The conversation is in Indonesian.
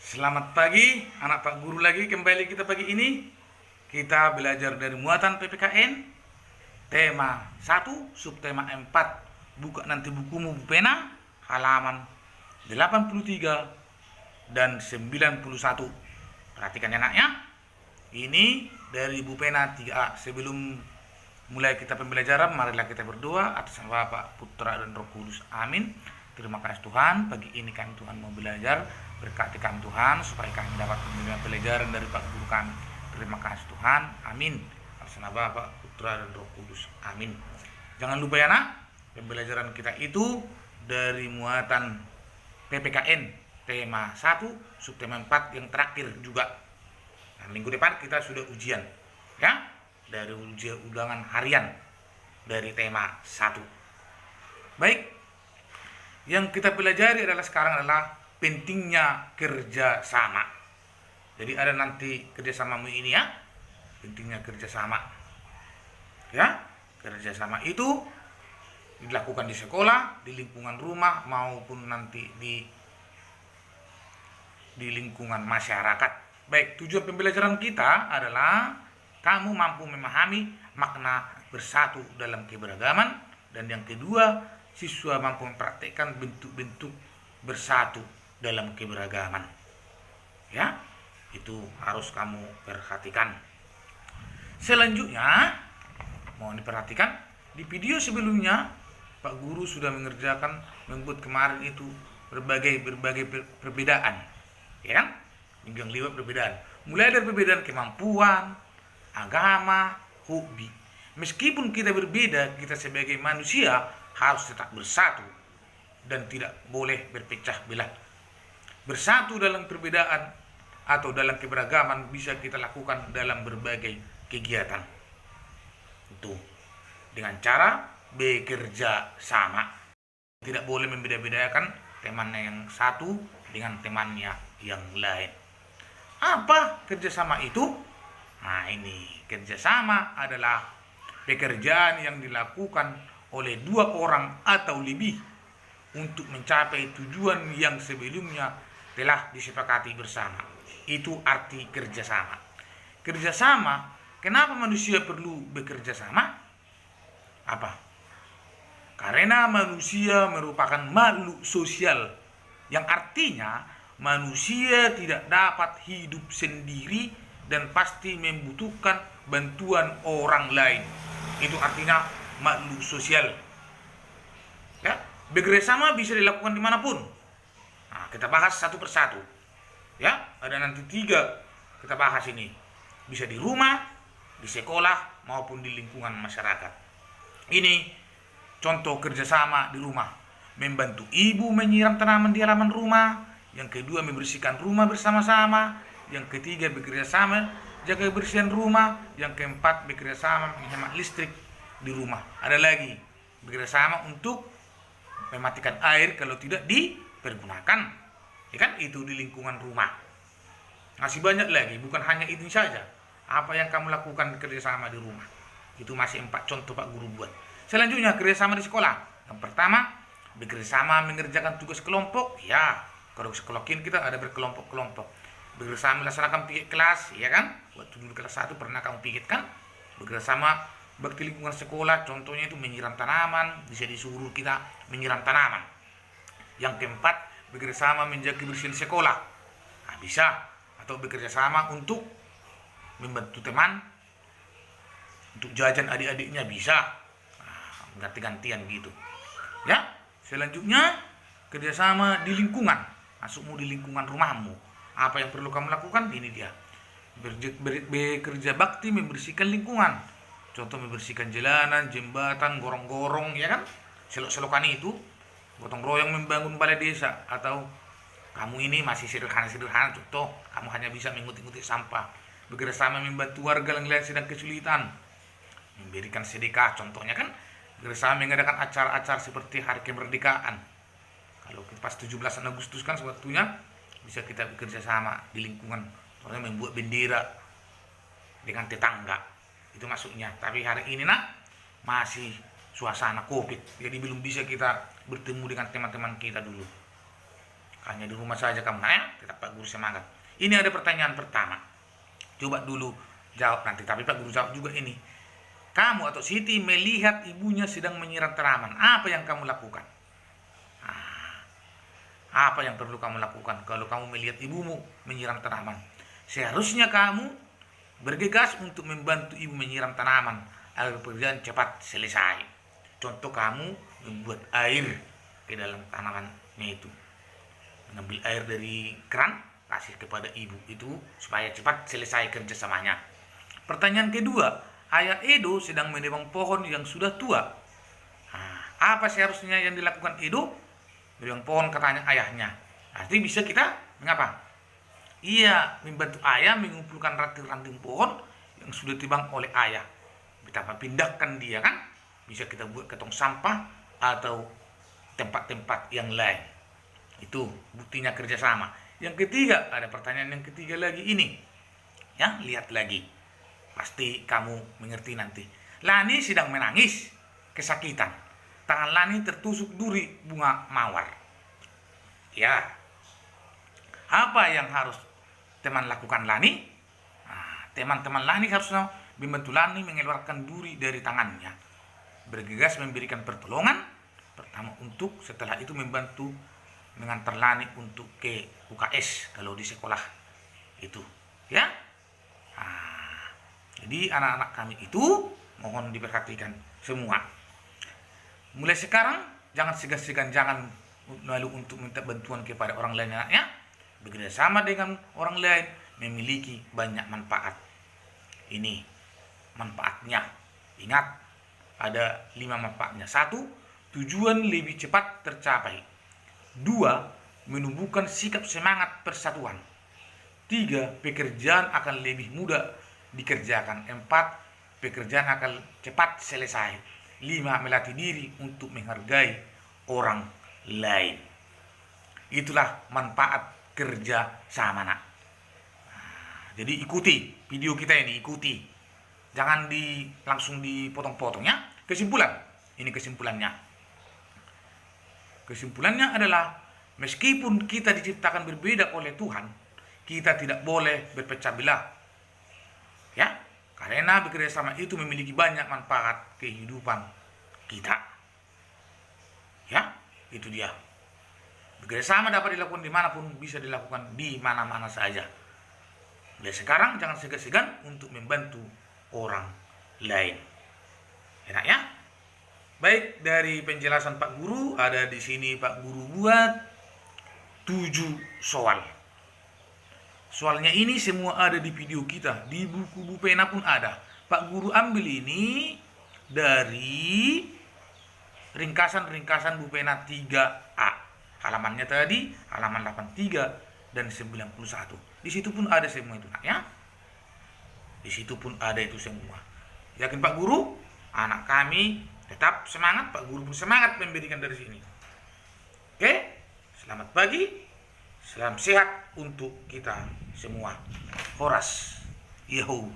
Selamat pagi, anak Pak Guru lagi kembali kita pagi ini. Kita belajar dari muatan PPKN, tema 1, subtema 4. Buka nanti bukumu, Bu Pena, halaman 83 dan 91. Perhatikan ya, anaknya. Ini dari Bu Pena 3A. Sebelum mulai kita pembelajaran, marilah kita berdoa atas nama Bapa, Putra, dan Roh Kudus. Amin. Terima kasih Tuhan, pagi ini kami Tuhan mau belajar. Berkati kami Tuhan, supaya kami dapat menerima pelajaran dari Pak Guru kami. Terima kasih Tuhan, amin. Atas nama Bapa, Putra, dan Roh Kudus, amin. Jangan lupa ya nak, pembelajaran kita itu dari muatan PPKN, tema 1, subtema 4 yang terakhir juga. Nah, minggu depan kita sudah ujian, ya, dari ujian ulangan harian dari tema 1. Baik, yang kita pelajari adalah sekarang adalah pentingnya kerjasama. Jadi ada nanti kerjasamamu ini ya, pentingnya kerjasama. Ya, kerjasama itu dilakukan di sekolah, di lingkungan rumah maupun nanti di lingkungan masyarakat. Baik, tujuan pembelajaran kita adalah kamu mampu memahami makna bersatu dalam keberagaman, dan yang kedua, siswa mampu mempraktikkan bentuk-bentuk bersatu dalam keberagaman. Ya, itu harus kamu perhatikan. Selanjutnya, mau diperhatikan, di video sebelumnya Pak Guru sudah membuat kemarin itu berbagai perbedaan, ya kan? Yang lewat perbedaan. Mulai dari perbedaan kemampuan, agama, hobi. Meskipun kita berbeda, kita sebagai manusia harus tetap bersatu dan tidak boleh berpecah belah. Bersatu dalam perbedaan atau dalam keberagaman bisa kita lakukan dalam berbagai kegiatan. Itu dengan cara bekerja sama. Tidak boleh membeda-bedakan temannya yang satu dengan temannya yang lain. Apa kerjasama itu? Nah, ini kerjasama adalah pekerjaan yang dilakukan oleh 2 orang atau lebih untuk mencapai tujuan yang sebelumnya telah disepakati bersama. Itu arti kerjasama. Kerjasama, kenapa manusia perlu bekerja sama? Apa? Karena manusia merupakan makhluk sosial, yang artinya manusia tidak dapat hidup sendiri dan pasti membutuhkan bantuan orang lain. Itu artinya makhluk sosial. Ya, bekerjasama bisa dilakukan dimanapun. Nah, kita bahas satu persatu. Ya, ada nanti 3 kita bahas ini. Bisa di rumah, di sekolah, maupun di lingkungan masyarakat. Ini contoh kerjasama di rumah. Membantu ibu menyiram tanaman di halaman rumah. Yang kedua, membersihkan rumah bersama-sama. Yang ketiga, bekerjasama jaga kebersihan rumah. Yang keempat, bekerjasama menghemat listrik di rumah. Ada lagi, bekerjasama untuk mematikan air kalau tidak dipergunakan. Ya kan, itu di lingkungan rumah. Masih banyak lagi, bukan hanya itu saja. Apa yang kamu lakukan kerjasama di rumah. Itu masih 4 contoh Pak Guru buat. Selanjutnya, kerjasama di sekolah. Yang pertama, bekerjasama mengerjakan tugas kelompok. Ya, kalau sekolah kita ada berkelompok-kelompok. Bekerjasama melaksanakan pikir kelas, ya kan? Waktu dulu kelas 1 pernah kamu pikirkan. Bekerjasama bakti lingkungan sekolah, contohnya itu menyiram tanaman, bisa disuruh kita menyiram tanaman. Yang keempat, bekerjasama menjaga kebersihan sekolah. Nah, bisa. Atau bekerjasama untuk membantu teman, untuk jajan adik-adiknya bisa. Nah, ganti-gantian gitu. Ya, selanjutnya kerjasama di lingkungan. Masukmu di lingkungan rumahmu. Apa yang perlu kamu lakukan? Ini dia. Bekerja bakti membersihkan lingkungan. Contoh membersihkan jalanan, jembatan, gorong-gorong, ya kan? Selok-selokan itu, gotong royong membangun balai desa. Atau kamu ini masih sederhana-sederhana, contoh kamu hanya bisa mengutik-ngutik sampah. Bekerjasama membantu warga yang lain sedang kesulitan, memberikan sedekah, contohnya kan. Bekerjasama mengadakan acara-acara seperti hari kemerdekaan. Kalau pas 17 Agustus kan waktunya bisa kita bekerja sama di lingkungan. Contohnya membuat bendera dengan tetangga. Itu masuknya. Tapi hari ini nak masih suasana Covid. Jadi belum bisa kita bertemu dengan teman-teman kita dulu. hanya di rumah saja kamu nak ya, tetap Pak Guru semangat. Ini ada pertanyaan pertama, coba dulu jawab nanti, tapi Pak Guru jawab juga ini. Kamu atau Siti melihat ibunya sedang menyiram tanaman, apa yang kamu lakukan? Apa yang perlu kamu lakukan kalau kamu melihat ibumu menyiram tanaman? Seharusnya kamu bergegas untuk membantu ibu menyiram tanaman agar pekerjaan cepat selesai. Contoh, kamu membuat air ke dalam tanamannya itu, mengambil air dari keran, kasih kepada ibu itu supaya cepat selesai kerjasamanya. Pertanyaan kedua, ayah Edo sedang menebang pohon yang sudah tua. Apa seharusnya yang dilakukan Edo? Menebang pohon, katanya ayahnya. Artinya bisa kita mengapa? Iya, membantu ayah mengumpulkan ranting-ranting pohon yang sudah ditebang oleh ayah. Kita pindahkan dia kan? Bisa kita buat ke tong sampah atau tempat-tempat yang lain. Itu buktinya kerjasama. Yang ketiga, ada pertanyaan yang ketiga lagi ini. Ya, lihat lagi. Pasti kamu mengerti nanti. Lani sedang menangis, kesakitan. Tangan Lani tertusuk duri bunga mawar. Ya, apa yang harus teman lakukan Lani? Teman-teman Lani harusnya membantu Lani mengeluarkan duri dari tangannya. Bergegas memberikan pertolongan. Pertama setelah itu membantu mengantar Lani untuk ke UKS kalau di sekolah itu. Ya. Jadi anak-anak kami itu mohon diperhatikan semua. Mulai sekarang jangan segan-segan, jangan lalu untuk minta bantuan kepada orang lain ya. Bekerjasama dengan orang lain memiliki banyak manfaat. Ini manfaatnya. Ingat, ada 5 manfaatnya. 1, tujuan lebih cepat tercapai. 2, menumbuhkan sikap semangat persatuan. 3, pekerjaan akan lebih mudah dikerjakan. 4, pekerjaan akan cepat selesai. 5, melatih diri untuk menghargai orang lain. Itulah manfaat kerja sama nak. Jadi ikuti video kita ini, ikuti. Jangan langsung dipotong-potong ya. Kesimpulan, ini kesimpulannya. Kesimpulannya adalah meskipun kita diciptakan berbeda oleh Tuhan, kita tidak boleh berpecah belah. Ya. Karena bekerjasama itu memiliki banyak manfaat kehidupan kita. Ya, itu dia. Bekerjasama dapat dilakukan dimanapun, bisa dilakukan di mana-mana saja. Mulai sekarang jangan segan-segan untuk membantu orang lain. Enak ya? Baik, dari penjelasan Pak Guru, ada di sini Pak Guru buat 7 soal. Soalnya ini semua ada di video kita, di buku Bupena pun ada. Pak Guru ambil ini dari ringkasan-ringkasan Bupena 3A. Halamannya tadi, halaman 83 dan 91. Di situ pun ada semua itu, nak ya. Di situ pun ada itu semua. Yakin Pak Guru? Anak kami tetap semangat, Pak Guru pun semangat memberikan dari sini. Oke? Selamat pagi. Salam sehat untuk kita semua. Horas. Yahoo.